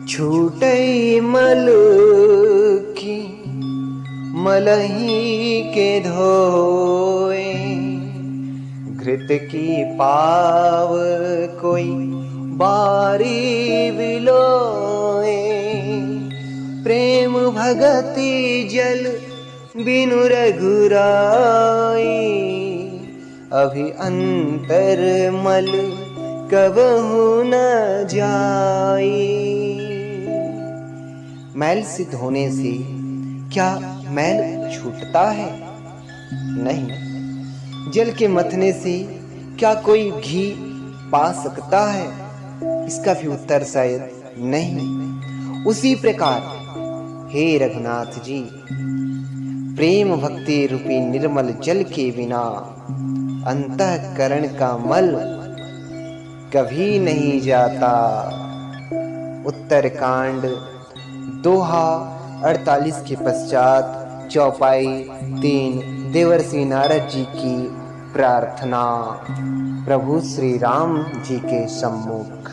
छूटई मल की मलही के धोए, घृत की पाव कोई बारी बिलोए। प्रेम भगति जल बिनु रघुराई, अभी अंतर मल कबहु न जाई। मैल से धोने से क्या मैल छूटता है? नहीं। जल के मथने से क्या कोई घी पा सकता है? इसका भी उत्तर शायद नहीं। उसी प्रकार हे रघुनाथ जी, प्रेम भक्ति रूपी निर्मल जल के बिना अंतःकरण का मल कभी नहीं जाता। उत्तरकांड दोहा 48 के पश्चात चौपाई 3 देवर्षि नारद जी की प्रार्थना प्रभु श्री राम जी के सम्मुख।